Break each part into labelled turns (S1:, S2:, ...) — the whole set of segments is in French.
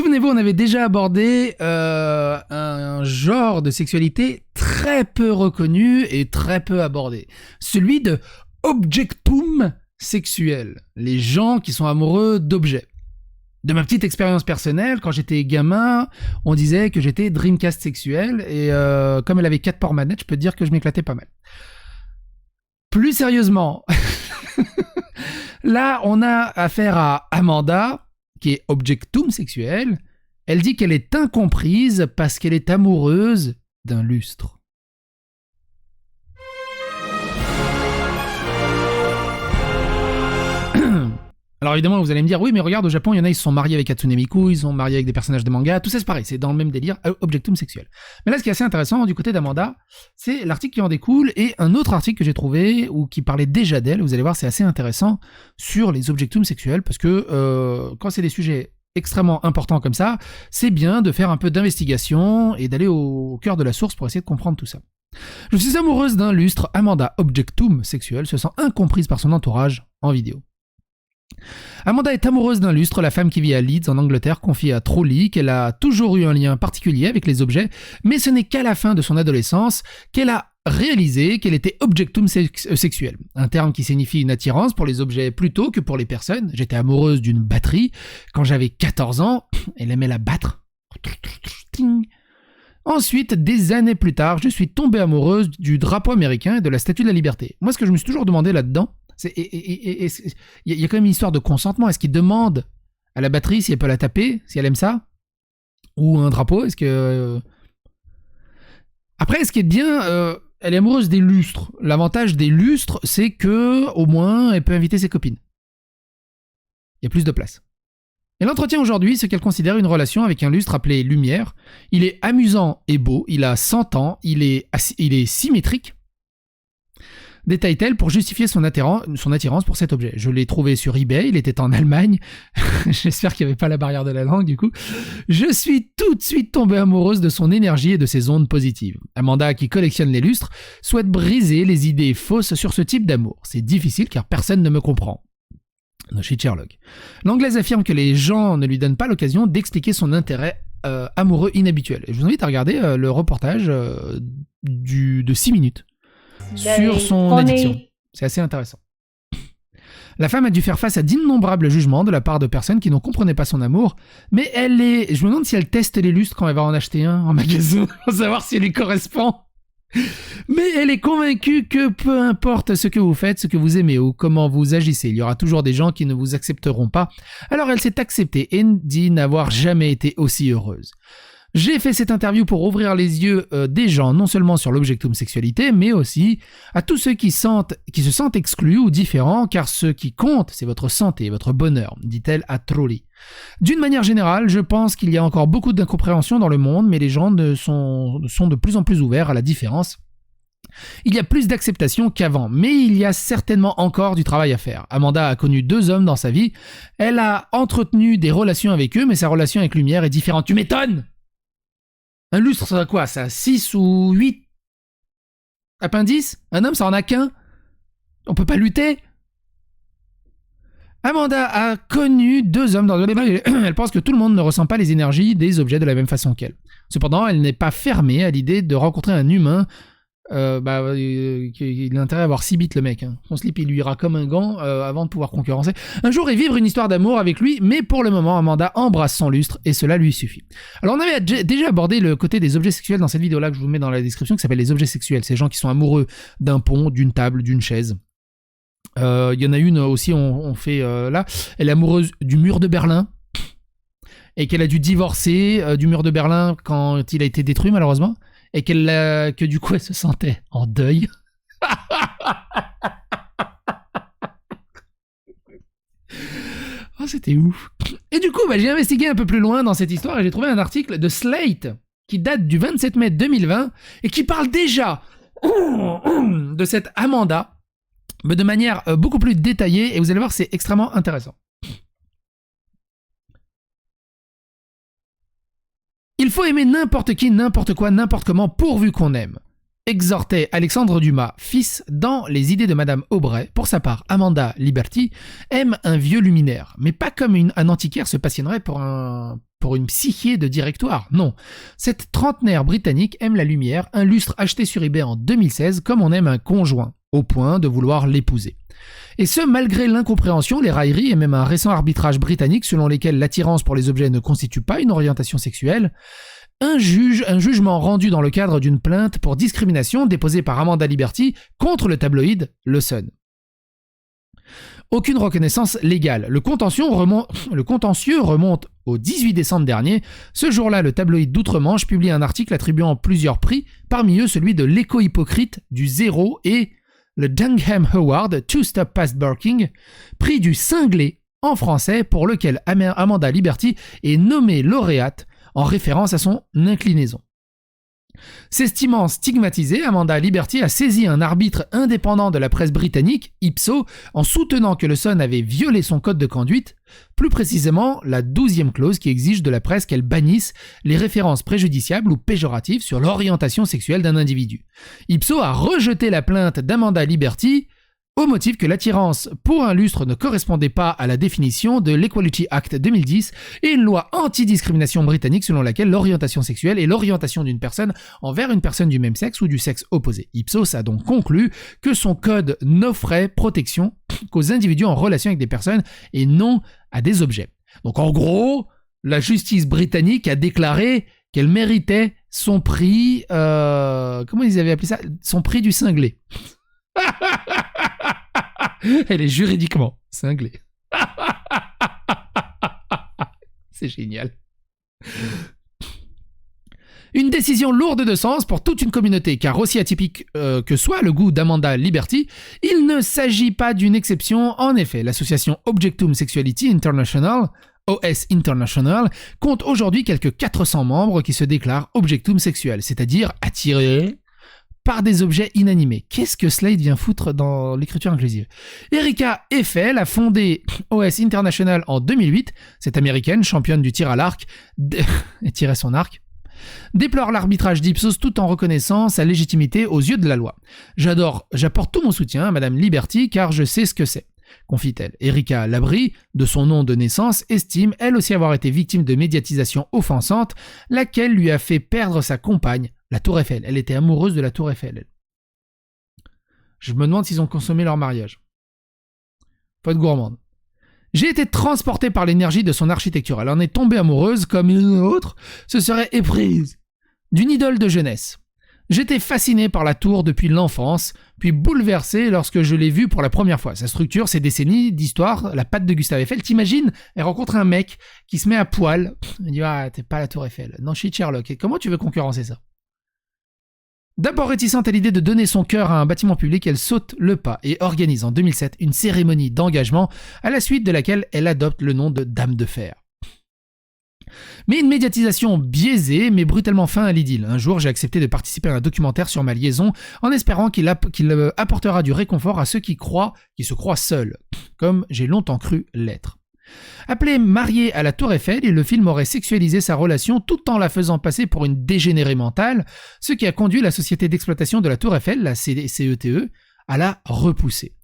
S1: Souvenez-vous, on avait déjà abordé un genre de sexualité très peu reconnu et très peu abordé. Celui de objectum sexuel. Les gens qui sont amoureux d'objets. De ma petite expérience personnelle, quand j'étais gamin, on disait que j'étais Dreamcast sexuel et comme elle avait 4 ports manettes, je peux te dire que je m'éclatais pas mal. Plus sérieusement, là, on a affaire à Amanda, qui est objectum sexuel. Elle dit qu'elle est incomprise parce qu'elle est amoureuse d'un lustre. Alors évidemment, vous allez me dire, oui, mais regarde, au Japon, il y en a, ils se sont mariés avec Hatsune Miku, ils sont mariés avec des personnages de manga, tout ça c'est pareil, c'est dans le même délire, objectum sexuel. Mais là, ce qui est assez intéressant du côté d'Amanda, c'est l'article qui en découle et un autre article que j'ai trouvé, ou qui parlait déjà d'elle, vous allez voir, c'est assez intéressant, sur les objectums sexuels, parce que quand c'est des sujets extrêmement importants comme ça, c'est bien de faire un peu d'investigation et d'aller au cœur de la source pour essayer de comprendre tout ça. Je suis amoureuse d'un lustre, Amanda, objectum sexuel, se sent incomprise par son entourage en vidéo. Amanda est amoureuse d'un lustre, la femme qui vit à Leeds en Angleterre confie à Trolley qu'elle a toujours eu un lien particulier avec les objets, mais ce n'est qu'à la fin de son adolescence qu'elle a réalisé qu'elle était objectum sexuel, un terme qui signifie une attirance pour les objets plutôt que pour les personnes. J'étais amoureuse d'une batterie quand j'avais 14 ans, elle aimait la battre. Ensuite, des années plus tard, je suis tombée amoureuse du drapeau américain et de la Statue de la Liberté. Moi, ce que je me suis toujours demandé là-dedans, il y a quand même une histoire de consentement. Est-ce qu'il demande à la batterie si elle peut la taper, si elle aime ça? Ou un drapeau? Est-ce que... Après, ce qui est bien, elle est amoureuse des lustres. L'avantage des lustres, c'est que au moins, elle peut inviter ses copines. Il y a plus de place. Elle entretient aujourd'hui ce qu'elle considère une relation avec un lustre appelé Lumière. Il est amusant et beau, il a 100 ans, il est symétrique. Détaille-t-elle pour justifier son attirance pour cet objet. Je l'ai trouvé sur eBay, il était en Allemagne. J'espère qu'il n'y avait pas la barrière de la langue du coup. Je suis tout de suite tombée amoureuse de son énergie et de ses ondes positives. Amanda, qui collectionne les lustres, souhaite briser les idées fausses sur ce type d'amour. C'est difficile car personne ne me comprend. No shit Sherlock. L'anglaise affirme que les gens ne lui donnent pas l'occasion d'expliquer son intérêt amoureux inhabituel. Et je vous invite à regarder le reportage de 6 minutes. Sur son addiction. C'est assez intéressant. La femme a dû faire face à d'innombrables jugements de la part de personnes qui ne comprenaient pas son amour, mais je me demande si elle teste les lustres quand elle va en acheter un en magasin, pour savoir si elle lui correspond. Mais elle est convaincue que peu importe ce que vous faites, ce que vous aimez ou comment vous agissez, il y aura toujours des gens qui ne vous accepteront pas. Alors elle s'est acceptée et dit n'avoir jamais été aussi heureuse. J'ai fait cette interview pour ouvrir les yeux des gens, non seulement sur l'objectum sexualité, mais aussi à tous ceux qui se sentent exclus ou différents, car ce qui compte, c'est votre santé, votre bonheur, dit-elle à Trolley. D'une manière générale, je pense qu'il y a encore beaucoup d'incompréhension dans le monde, mais les gens sont de plus en plus ouverts à la différence. Il y a plus d'acceptation qu'avant, mais il y a certainement encore du travail à faire. Amanda a connu 2 hommes dans sa vie, elle a entretenu des relations avec eux, mais sa relation avec Lumière est différente. Tu m'étonnes! Un lustre, ça a quoi? Ça a 6 ou 8 appendices? Un homme, ça en a qu'un? On peut pas lutter? Amanda a connu 2 hommes dans le débat. Elle pense que tout le monde ne ressent pas les énergies des objets de la même façon qu'elle. Cependant, elle n'est pas fermée à l'idée de rencontrer un humain. Il a intérêt à avoir 6 bits le mec. Hein. Son slip il lui ira comme un gant avant de pouvoir concurrencer. Un jour et vivre une histoire d'amour avec lui, mais pour le moment Amanda embrasse son lustre et cela lui suffit. Alors on avait déjà abordé le côté des objets sexuels dans cette vidéo là que je vous mets dans la description qui s'appelle les objets sexuels. Ces gens qui sont amoureux d'un pont, d'une table, d'une chaise. Il y en a une aussi on fait là. Elle est amoureuse du mur de Berlin et qu'elle a dû divorcer du mur de Berlin quand il a été détruit malheureusement. Et que du coup elle se sentait en deuil. Oh, c'était ouf. Et du coup, j'ai investigué un peu plus loin dans cette histoire et j'ai trouvé un article de Slate qui date du 27 mai 2020 et qui parle déjà de cette Amanda, mais de manière beaucoup plus détaillée et vous allez voir, c'est extrêmement intéressant. Il faut aimer n'importe qui, n'importe quoi, n'importe comment, pourvu qu'on aime. Exhortait Alexandre Dumas, fils, dans Les idées de Madame Aubray. Pour sa part, Amanda Liberty aime un vieux luminaire, mais pas comme un antiquaire se passionnerait pour un pour une psyché de directoire. Non. Cette trentenaire britannique aime la lumière, un lustre acheté sur eBay en 2016 comme on aime un conjoint, au point de vouloir l'épouser. Et ce, malgré l'incompréhension, les railleries et même un récent arbitrage britannique selon lesquels l'attirance pour les objets ne constitue pas une orientation sexuelle, un jugement rendu dans le cadre d'une plainte pour discrimination déposée par Amanda Liberty contre le tabloïd Le Sun. Aucune reconnaissance légale. Le contentieux remonte au 18 décembre dernier. Ce jour-là, le tabloïd d'Outre-Manche publie un article attribuant plusieurs prix, parmi eux celui de l'éco-hypocrite, du Zéro et le Dungham Award to Stop Past Barking, prix du cinglé en français pour lequel Amanda Liberty est nommée lauréate en référence à son inclinaison. S'estimant stigmatisée, Amanda Liberty a saisi un arbitre indépendant de la presse britannique, Ipsos, en soutenant que le Sun avait violé son code de conduite, plus précisément la 12e clause qui exige de la presse qu'elle bannisse les références préjudiciables ou péjoratives sur l'orientation sexuelle d'un individu. Ipsos a rejeté la plainte d'Amanda Liberty au motif que l'attirance pour un lustre ne correspondait pas à la définition de l'Equality Act 2010 et une loi anti-discrimination britannique selon laquelle l'orientation sexuelle est l'orientation d'une personne envers une personne du même sexe ou du sexe opposé. Ipsos a donc conclu que son code n'offrait protection qu'aux individus en relation avec des personnes et non à des objets. Donc en gros, la justice britannique a déclaré qu'elle méritait son prix... comment ils avaient appelé ça ? Son prix du cinglé. Elle est juridiquement cinglée. C'est génial. Une décision lourde de sens pour toute une communauté, car aussi atypique que soit le goût d'Amanda Liberty, il ne s'agit pas d'une exception. En effet, l'association Objectum Sexuality International, OS International, compte aujourd'hui quelques 400 membres qui se déclarent objectum sexuel, c'est-à-dire attirés par des objets inanimés. Qu'est-ce que Slade vient foutre dans l'écriture inclusive ? Erika Eiffel a fondé OS International en 2008. Cette américaine, championne du tir à l'arc, et tirait son arc, déplore l'arbitrage d'Ipsos tout en reconnaissant sa légitimité aux yeux de la loi. J'apporte tout mon soutien à Madame Liberty car je sais ce que c'est, confie-t-elle. Erika Labrie, de son nom de naissance, estime elle aussi avoir été victime de médiatisation offensante, laquelle lui a fait perdre sa compagne, la Tour Eiffel. Elle était amoureuse de la Tour Eiffel, elle. Je me demande s'ils ont consommé leur mariage. Faut être gourmande. J'ai été transportée par l'énergie de son architecture. Elle en est tombée amoureuse comme une autre se serait éprise d'une idole de jeunesse. J'étais fasciné par la tour depuis l'enfance, puis bouleversé lorsque je l'ai vue pour la première fois. Sa structure, ses décennies d'histoire, la patte de Gustave Eiffel. T'imagines, elle rencontre un mec qui se met à poil. Il dit « Ah, t'es pas la Tour Eiffel. Non, je suis Sherlock. Et comment tu veux concurrencer ça ?» D'abord réticente à l'idée de donner son cœur à un bâtiment public, elle saute le pas et organise en 2007 une cérémonie d'engagement à la suite de laquelle elle adopte le nom de Dame de Fer. Mais une médiatisation biaisée met brutalement fin à l'idylle. Un jour, j'ai accepté de participer à un documentaire sur ma liaison en espérant qu'il apportera du réconfort à ceux qui se croient seuls, comme j'ai longtemps cru l'être. Appelé marié à la Tour Eiffel, le film aurait sexualisé sa relation tout en la faisant passer pour une dégénérée mentale, ce qui a conduit la société d'exploitation de la Tour Eiffel, la CETE, à la repousser.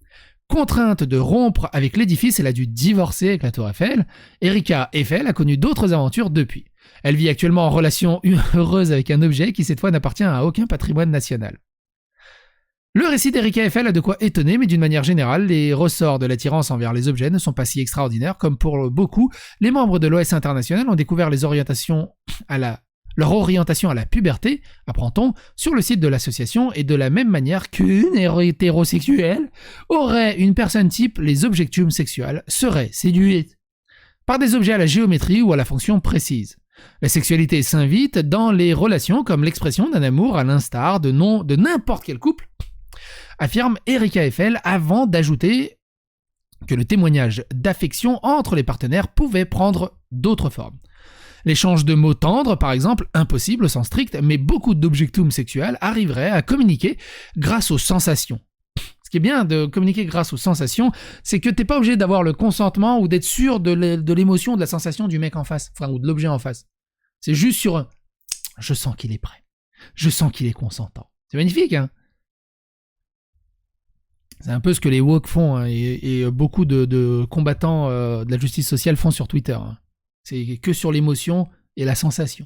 S1: Contrainte de rompre avec l'édifice, elle a dû divorcer avec la Tour Eiffel. Erika Eiffel a connu d'autres aventures depuis. Elle vit actuellement en relation heureuse avec un objet qui cette fois n'appartient à aucun patrimoine national. Le récit d'Erika Eiffel a de quoi étonner, mais d'une manière générale, les ressorts de l'attirance envers les objets ne sont pas si extraordinaires comme pour beaucoup. Les membres de l'OS International ont découvert leur orientation à la puberté, apprend-on, sur le site de l'association, et de la même manière qu'une hétérosexuelle aurait une personne type, les objectums sexuels seraient séduits par des objets à la géométrie ou à la fonction précise. La sexualité s'invite dans les relations comme l'expression d'un amour à l'instar de n'importe quel couple, affirme Erika Eiffel avant d'ajouter que le témoignage d'affection entre les partenaires pouvait prendre d'autres formes. L'échange de mots tendres, par exemple, impossible au sens strict, mais beaucoup d'objectums sexuels arriveraient à communiquer grâce aux sensations. Ce qui est bien de communiquer grâce aux sensations, c'est que t'es pas obligé d'avoir le consentement ou d'être sûr de l'émotion, de la sensation du mec en face, enfin, ou de l'objet en face. C'est juste sur un « je sens qu'il est prêt, je sens qu'il est consentant ». C'est magnifique, hein. C'est un peu ce que les woke font, hein, et beaucoup de combattants de la justice sociale font sur Twitter. Hein. C'est que sur l'émotion et la sensation.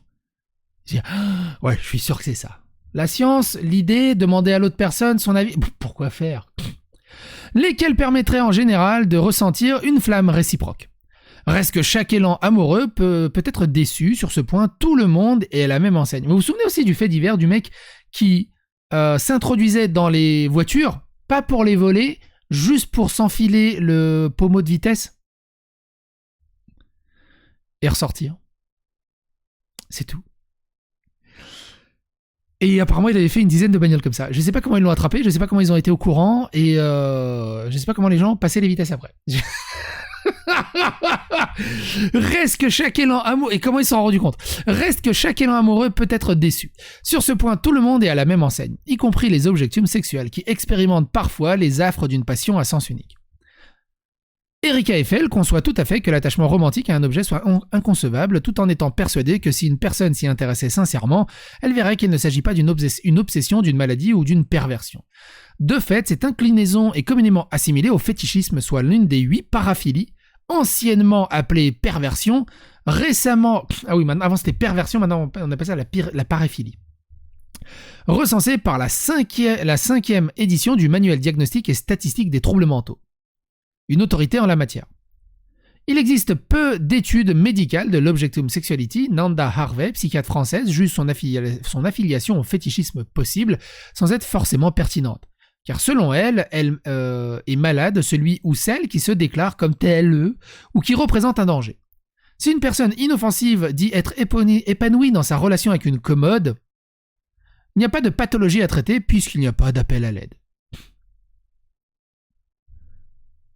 S1: Ouais, je suis sûr que c'est ça. La science, l'idée, demander à l'autre personne son avis. Pourquoi faire? Lesquels permettraient en général de ressentir une flamme réciproque. Reste que chaque élan amoureux peut être déçu. Sur ce point, tout le monde est à la même enseigne. Vous vous souvenez aussi du fait divers du mec qui s'introduisait dans les voitures, pas pour les voler, juste pour s'enfiler le pommeau de vitesse et ressortir. C'est tout. Et apparemment, il avait fait une dizaine de bagnoles comme ça. Je sais pas comment ils l'ont attrapé, je sais pas comment ils ont été au courant, et je sais pas comment les gens passaient les vitesses après. Reste que chaque élan amoureux, et comment ils s'en sont rendus compte? Reste que chaque élan amoureux peut être déçu. Sur ce point, tout le monde est à la même enseigne, y compris les objectifs sexuels, qui expérimentent parfois les affres d'une passion à sens unique. Erika Eiffel conçoit tout à fait que l'attachement romantique à un objet soit inconcevable, tout en étant persuadée que si une personne s'y intéressait sincèrement, elle verrait qu'il ne s'agit pas d'une obsession, d'une maladie ou d'une perversion. De fait, cette inclinaison est communément assimilée au fétichisme, soit l'une des 8 paraphilies, anciennement appelée perversion, récemment... Ah oui, avant c'était perversion, maintenant on appelle ça la paraphilie. Recensée par la 5e édition du Manuel diagnostique et statistique des troubles mentaux. Une autorité en la matière. Il existe peu d'études médicales de l'objectum sexuality. Nanda Harvey, psychiatre française, juge son affiliation au fétichisme possible sans être forcément pertinente. Car selon elle, est malade celui ou celle qui se déclare comme tel ou qui représente un danger. Si une personne inoffensive dit être épanouie dans sa relation avec une commode, il n'y a pas de pathologie à traiter puisqu'il n'y a pas d'appel à l'aide.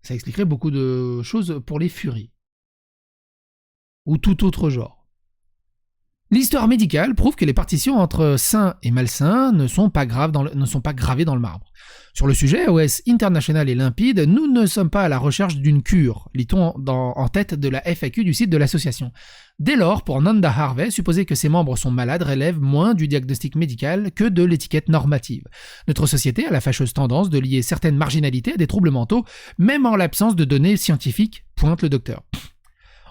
S1: Ça expliquerait beaucoup de choses pour les furies. Ou tout autre genre. L'histoire médicale prouve que les partitions entre sain et malsain ne sont pas gravées dans le marbre. Sur le sujet, OS International est limpide, nous ne sommes pas à la recherche d'une cure, lit-on en tête de la FAQ du site de l'association. Dès lors, pour Nanda Harvey, supposer que ses membres sont malades relève moins du diagnostic médical que de l'étiquette normative. Notre société a la fâcheuse tendance de lier certaines marginalités à des troubles mentaux, même en l'absence de données scientifiques, pointe le docteur.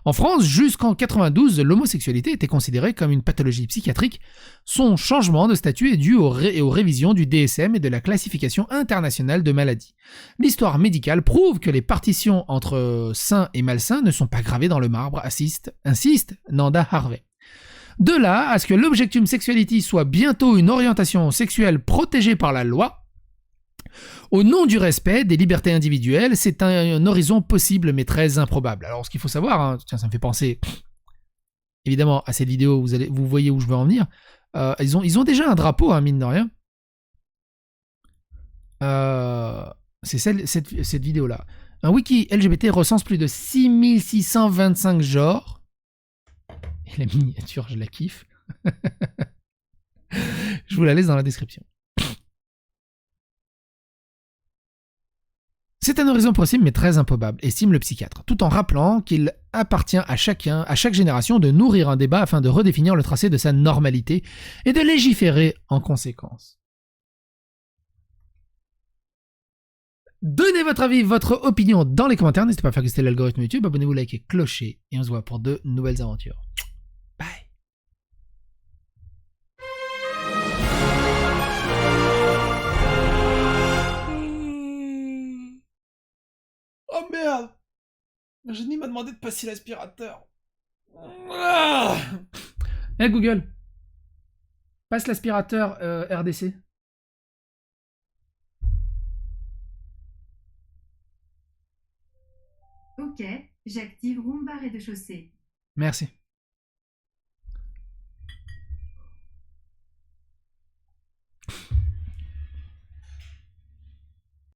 S1: En France, jusqu'en 92, l'homosexualité était considérée comme une pathologie psychiatrique. Son changement de statut est dû aux révisions du DSM et de la classification internationale de maladies. L'histoire médicale prouve que les partitions entre sain et malsain ne sont pas gravées dans le marbre, insiste Nanda Harvey. De là à ce que l'objectum sexuality soit bientôt une orientation sexuelle protégée par la loi, au nom du respect des libertés individuelles, c'est un horizon possible mais très improbable. Alors ce qu'il faut savoir, tiens, ça me fait penser évidemment à cette vidéo, vous voyez où je veux en venir. Ils ont déjà un drapeau, mine de rien. C'est cette vidéo-là. Un wiki LGBT recense plus de 6625 genres. Et la miniature, je la kiffe. Je vous la laisse dans la description. C'est un horizon possible mais très improbable, estime le psychiatre, tout en rappelant qu'il appartient à chaque génération de nourrir un débat afin de redéfinir le tracé de sa normalité et de légiférer en conséquence. Donnez votre avis, votre opinion dans les commentaires, n'hésitez pas à faire glisser l'algorithme YouTube, abonnez-vous, likez, clocher, et on se voit pour de nouvelles aventures. Bye. Oh merde! Jenny m'a demandé de passer l'aspirateur. Hey Google, passe l'aspirateur RDC.
S2: Ok, j'active Roomba rez-de-chaussée.
S1: Merci.